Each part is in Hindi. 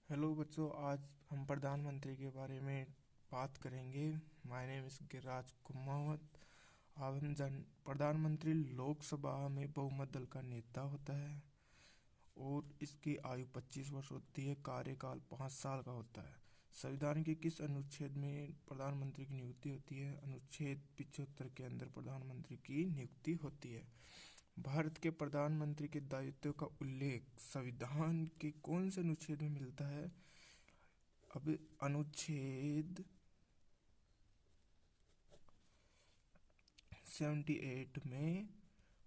हेलो बच्चों, आज हम प्रधानमंत्री के बारे में बात करेंगे। My name is Giriraj Kumawat. अब हम जान प्रधानमंत्री लोकसभा में बहुमत दल का नेता होता है और इसकी आयु 25 वर्ष होती है। कार्यकाल 5 साल का होता है। संविधान के किस अनुच्छेद में प्रधानमंत्री की नियुक्ति होती है? अनुच्छेद 75 के अंदर प्रधानमंत्री की नियुक्ति होती है। भारत के प्रधानमंत्री के दायित्व का उल्लेख संविधान के कौन से अनुच्छेद में मिलता है? अब अनुच्छेद 78 में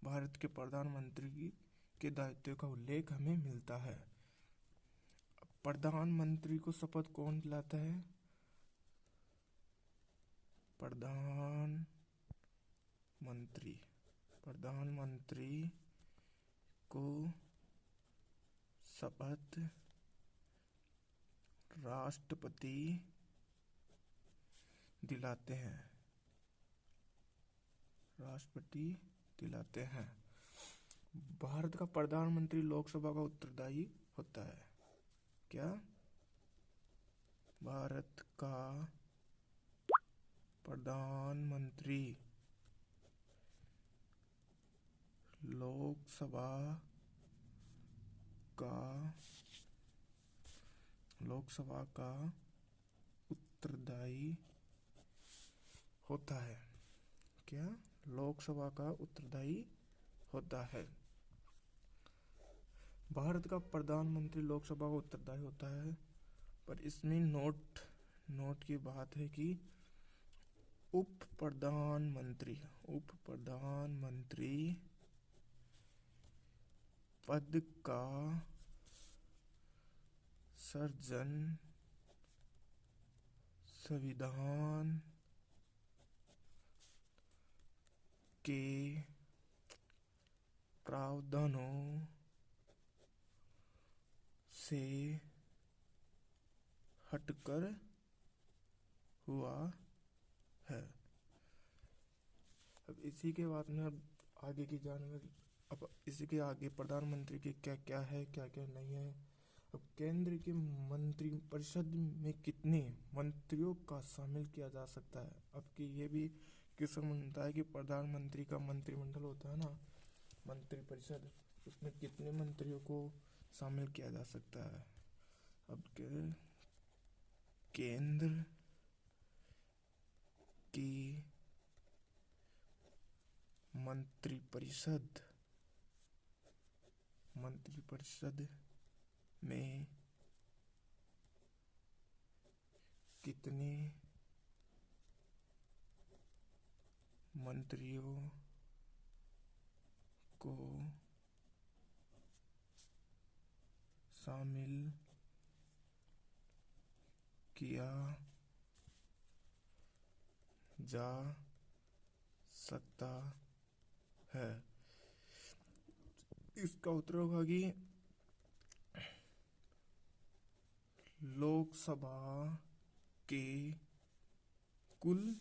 भारत के प्रधानमंत्री के दायित्व का उल्लेख हमें मिलता है। प्रधानमंत्री को शपथ कौन दिलाता है? प्रधानमंत्री को शपथ राष्ट्रपति दिलाते हैं। भारत का प्रधानमंत्री लोकसभा का उत्तरदायी होता है। क्या? भारत का प्रधानमंत्री लोकसभा का उत्तरदायी होता है। क्या? लोकसभा का उत्तरदायी होता है। भारत का प्रधानमंत्री लोकसभा का उत्तरदायी होता है, पर इसमें नोट की बात है कि उप प्रधानमंत्री पद का सृजन संविधान के प्रावधानों से हटकर हुआ है। अब इसी के बाद में अब आगे की जानकारी। अब इसी के आगे प्रधानमंत्री के क्या क्या है, क्या क्या नहीं है। अब केंद्र की मंत्रिपरिषद में कितने मंत्रियों का शामिल किया जा सकता है? अब कि ये भी क्वेश्चन बनता है कि प्रधानमंत्री का मंत्रिमंडल होता है ना, मंत्रिपरिषद, उसमें कितने मंत्रियों को शामिल किया जा सकता है? अब केंद्र की मंत्रिपरिषद में कितने मंत्रियों को शामिल किया जा सकता है? इसका उत्तर होगा कि लोकसभा के कुल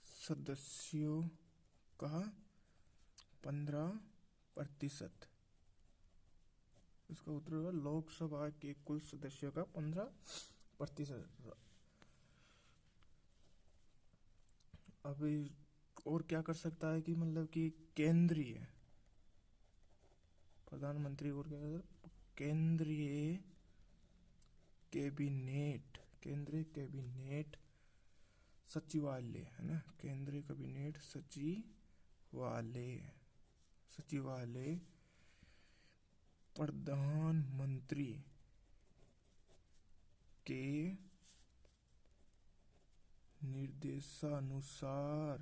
सदस्यों का 15%। इसका उत्तर होगा लोकसभा के कुल सदस्यों का 15%। अब और क्या कर सकता है कि मतलब कि केंद्रीय प्रधानमंत्री और क्या कर केंद्रीय कैबिनेट सचिवालय है ना, केंद्रीय कैबिनेट सचिवालय प्रधानमंत्री के निर्देशानुसार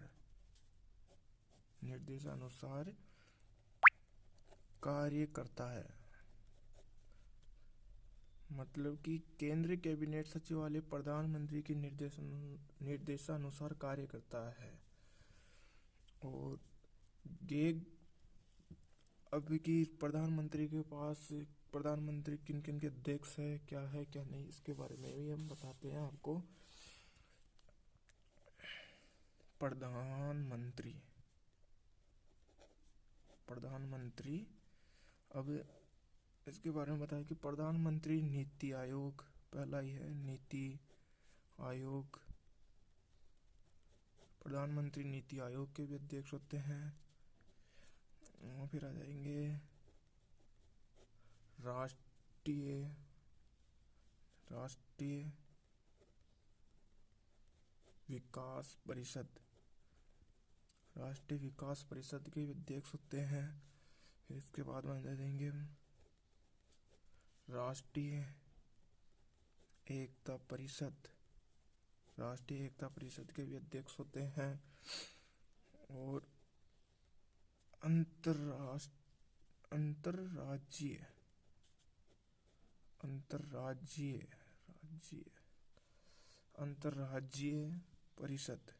कार्य करता है। मतलब कि केंद्रीय कैबिनेट सचिवालय प्रधानमंत्री के निर्देशानुसार कार्य करता है। और ये अभी की प्रधानमंत्री के पास प्रधानमंत्री किन किन के अध्यक्ष है, क्या नहीं, इसके बारे में भी हम बताते हैं आपको। प्रधानमंत्री अब इसके बारे में बताया कि प्रधानमंत्री नीति आयोग पहला ही है, नीति आयोग। प्रधानमंत्री नीति आयोग के भी अध्यक्ष होते हैं। और फिर आ जाएंगे राष्ट्रीय विकास परिषद। राष्ट्रीय विकास परिषद के भी अध्यक्ष होते हैं। फिर इसके बाद में आ जाएंगे राष्ट्रीय एकता परिषद। राष्ट्रीय एकता परिषद के भी अध्यक्ष होते हैं। और अंतर्राज्यीय परिषद।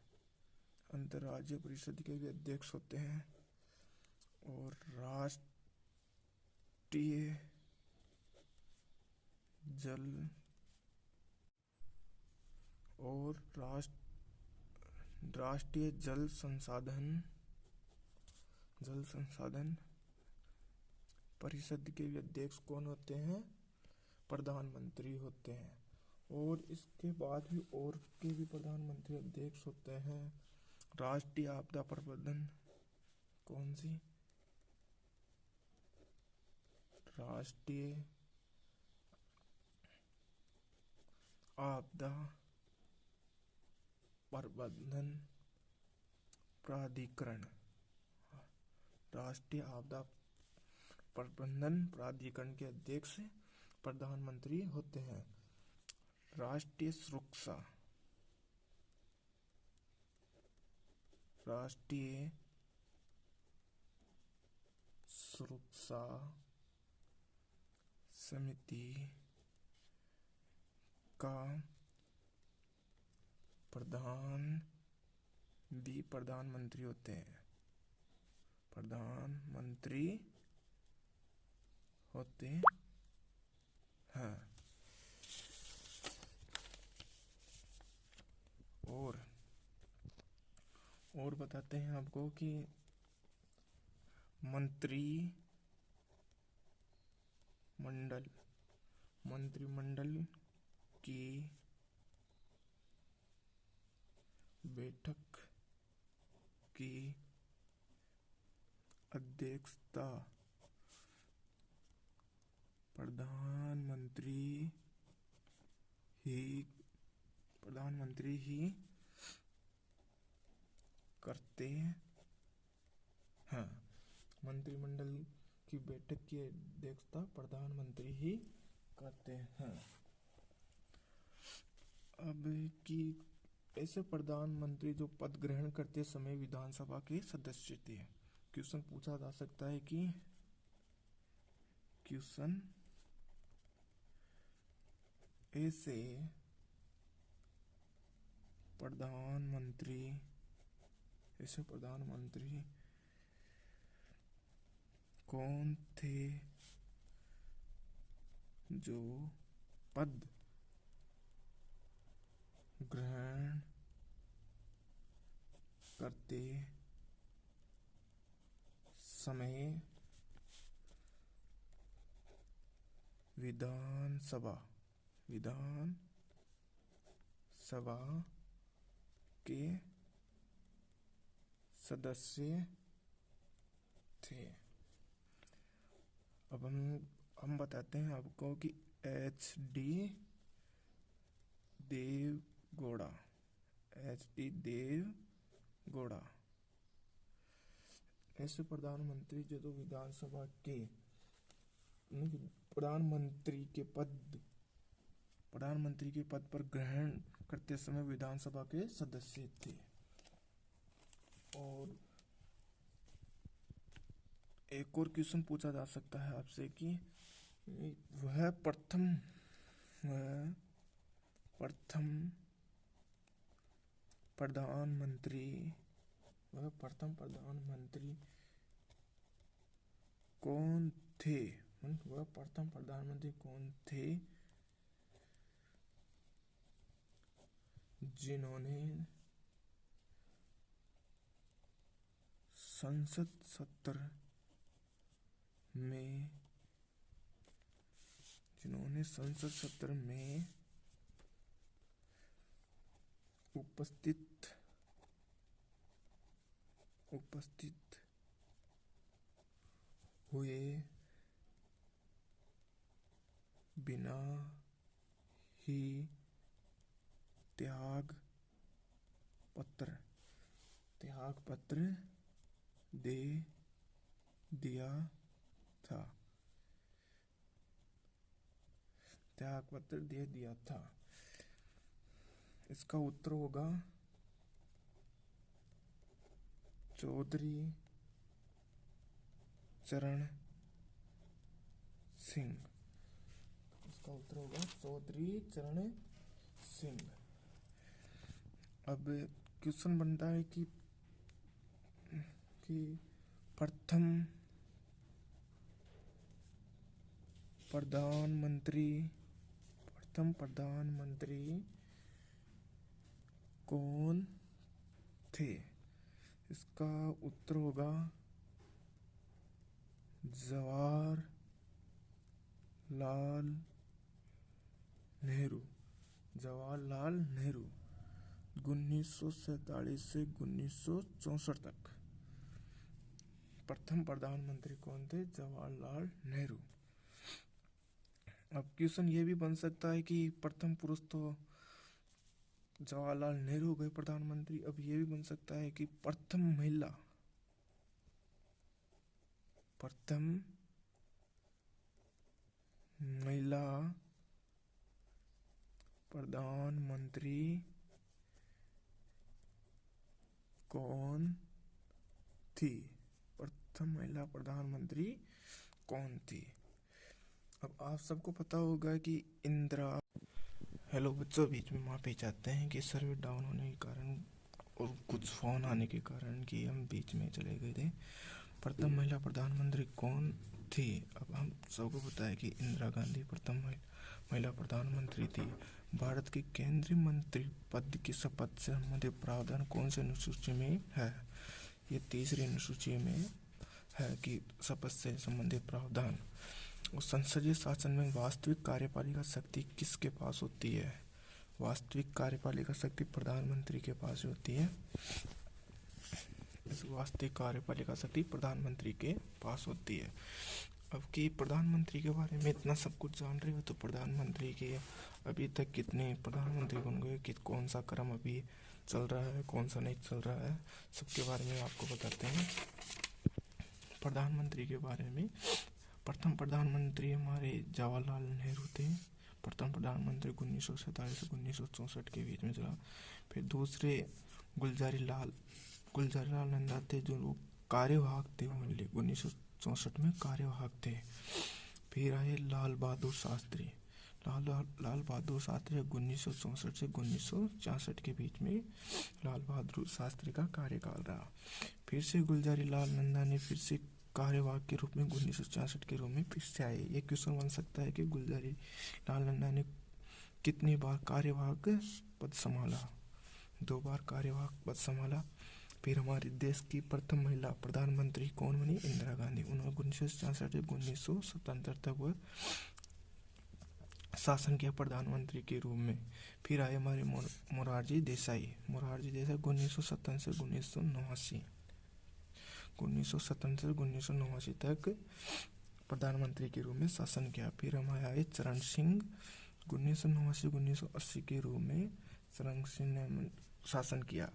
अंतर्राज्यीय परिषद के भी अध्यक्ष होते हैं। और राष्ट्रीय जल संसाधन परिषद के भी अध्यक्ष कौन होते हैं? प्रधानमंत्री होते हैं। और इसके बाद भी और के भी प्रधानमंत्री अध्यक्ष होते हैं। राष्ट्रीय आपदा प्रबंधन, कौन सी? राष्ट्रीय आपदा प्रबंधन प्राधिकरण। राष्ट्रीय आपदा प्रबंधन प्राधिकरण के अध्यक्ष प्रधानमंत्री होते हैं। राष्ट्रीय सुरक्षा समिति का प्रधानमंत्री होते हैं। प्रधानमंत्री होते हैं। और बताते हैं आपको कि मंत्रिमंडल की बैठक की अध्यक्षता प्रधानमंत्री ही करते हैं। मंत्रिमंडल की बैठक की अध्यक्षता प्रधानमंत्री ही करते हैं। अब कि ऐसे प्रधानमंत्री जो पद ग्रहण करते समय विधानसभा के सदस्य थे। क्वेश्चन पूछा जा सकता है कि ऐसे प्रधानमंत्री कौन थे जो पद ग्रहण करते समय विधानसभा के सदस्य थे। अब हम बताते हैं आपको कि HD देवगौड़ा ऐसे प्रधानमंत्री जो विधानसभा के प्रधानमंत्री के पद पर ग्रहण करते समय विधानसभा के सदस्य थे। और एक और क्वेश्चन पूछा जा सकता है आपसे कि वह प्रथम प्रधानमंत्री कौन थे? वह प्रथम प्रधानमंत्री कौन थे जिन्होंने संसद सत्र में जिन्होंने संसद सत्र में उपस्थित हुए बिना ही त्याग पत्र दे दिया था। इसका उत्तर होगा चौधरी चरण सिंह। इसका उत्तर होगा चौधरी चरण सिंह। अब क्वेश्चन बनता है कि प्रथम प्रधानमंत्री कौन थे? इसका उत्तर होगा जवाहरलाल नेहरू। 1947 से 1964 तक प्रथम प्रधानमंत्री कौन थे? जवाहरलाल नेहरू। अब क्वेश्चन ये भी बन सकता है कि प्रथम पुरुष तो जवाहरलाल नेहरू हो गए प्रधानमंत्री। अब ये भी बन सकता है कि प्रथम महिला प्रधानमंत्री कौन थी? प्रथम महिला प्रधानमंत्री कौन थी? अब आप सबको पता होगा कि इंदिरा। हेलो बच्चों, बीच में माफी चाहते हैं कि सर्वर डाउन होने के कारण और कुछ फोन आने के कारण कि हम बीच में चले गए थे। प्रथम महिला प्रधानमंत्री कौन थी? अब हम सबको पता है कि इंदिरा गांधी प्रथम महिला प्रधानमंत्री थी। भारत के केंद्रीय मंत्री पद की शपथ से संबंधित प्रावधान कौन से अनुसूची में है? ये तीसरी अनुसूची में है कि शपथ से संबंधित प्रावधान। और संसदीय शासन में वास्तविक कार्यपालिका शक्ति किसके पास होती है? वास्तविक कार्यपालिका शक्ति प्रधानमंत्री के पास होती है। वास्तविक कार्यपालिका शक्ति प्रधानमंत्री के पास होती है। अब कि प्रधानमंत्री के बारे में इतना सब कुछ जान रहे हो तो प्रधानमंत्री के अभी तक कितने प्रधानमंत्री बन गए, कि कौन सा क्रम अभी चल रहा है, कौन सा नहीं चल रहा है, सबके बारे में आपको बताते हैं। प्रधानमंत्री के बारे में प्रथम प्रधानमंत्री हमारे जवाहरलाल नेहरू थे। प्रथम प्रधानमंत्री 1947 से 1964 के बीच में चला। फिर दूसरे गुलजारी लाल नंदा थे, जो कार्यवाहक थे, 1964 में कार्यवाहक थे। फिर आए लाल बहादुर शास्त्री 1964 से 1966 के बीच में लाल बहादुर शास्त्री का कार्यकाल रहा। फिर से गुलजारी लाल नंदा ने फिर से कार्यवाहक के रूप में 1966 के रूप में फिर से आए। ये क्वेश्चन बन सकता है कि गुलजारी लाल नंदा ने कितनी बार कार्यवाहक पद संभाला? 2 बार कार्यवाहक पद संभाला। फिर हमारे देश की प्रथम महिला प्रधानमंत्री कौन बनी? इंदिरा गांधी। उन्होंने 1966 से 1977 तक वह शासन किया प्रधानमंत्री के रूप में। फिर आए हमारे मोरारजी देसाई 1957 से 1989 तक प्रधानमंत्री के रूप में शासन किया। फिर हमारे आए चरण सिंह 1989-1980 के रूप में चरण सिंह ने शासन किया।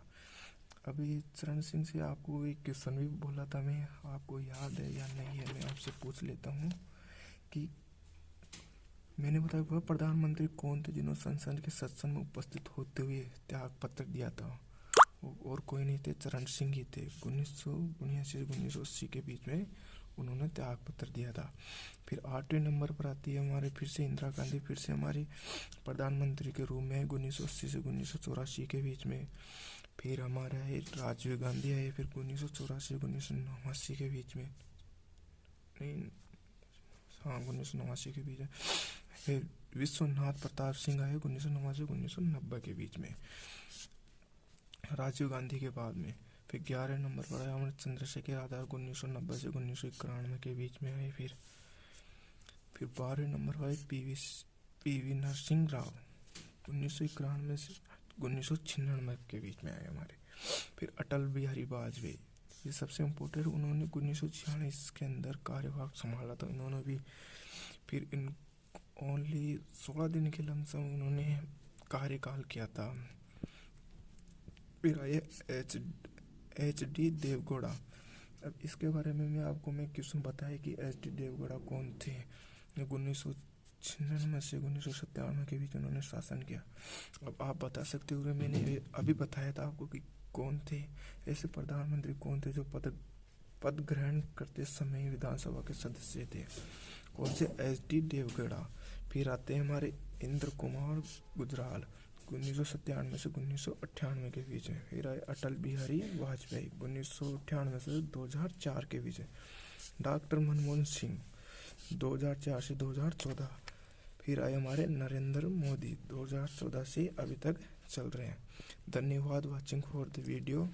अभी चरण सिंह से आपको एक क्वेश्चन भी बोला था मैं, आपको याद है या नहीं है? मैं आपसे पूछ लेता हूँ कि मैंने बताया वह प्रधानमंत्री कौन थे जिन्होंने संसद के सदन में उपस्थित होते हुए त्याग पत्र दिया था? और कोई नहीं थे, चरण सिंह ही थे। 1979-1980 के बीच में उन्होंने त्याग पत्र दिया था। फिर 8वें नंबर पर आती है हमारे फिर से इंदिरा गांधी, फिर से हमारी प्रधानमंत्री के रूप में 1980 से 1984 के बीच में। फिर हमारा है राजीव गांधी आए, फिर 1984-1989 के बीच में, नहीं हाँ 1989 के बीच में। फिर विश्वनाथ प्रताप सिंह आए 1989-1990 के बीच में, राजीव गांधी के बाद में। फिर 11 नंबर पर आया हमारे चंद्रशेखर आजाद 1990 से 1991 के बीच में आए। फिर 12वें नंबर पर पीवी नरसिंह राव 1991 से 1996 के बीच में आए हमारे। फिर अटल बिहारी वाजपेयी, ये सबसे इम्पोर्टेंट, उन्होंने 1946 के अंदर कार्यभार संभाला था इन्होंने भी। फिर इन ओनली 16 दिन के लमसम उन्होंने कार्यकाल किया था। फिर आए एच डी देवगौड़ा। अब इसके बारे में मैं क्वेश्चन बताया कि एच डी देवगौड़ा कौन थे। 1996 से 1997 के बीच उन्होंने शासन किया। अब आप बता सकते हो, मैंने अभी बताया था आपको कि कौन थे ऐसे प्रधानमंत्री, कौन थे जो पद ग्रहण करते समय विधानसभा के सदस्य थे, कौन से, एच डी देवगौड़ा। फिर आते हैं हमारे इंद्र कुमार गुजराल 1997 से 1998 के बीच में। फिर आए अटल बिहारी वाजपेयी 1998 से 2004 के बीच में। डॉक्टर मनमोहन सिंह 2004 से 2014। फिर आए हमारे नरेंद्र मोदी 2014 से अभी तक चल रहे हैं। धन्यवाद वॉचिंग फॉर द वीडियो।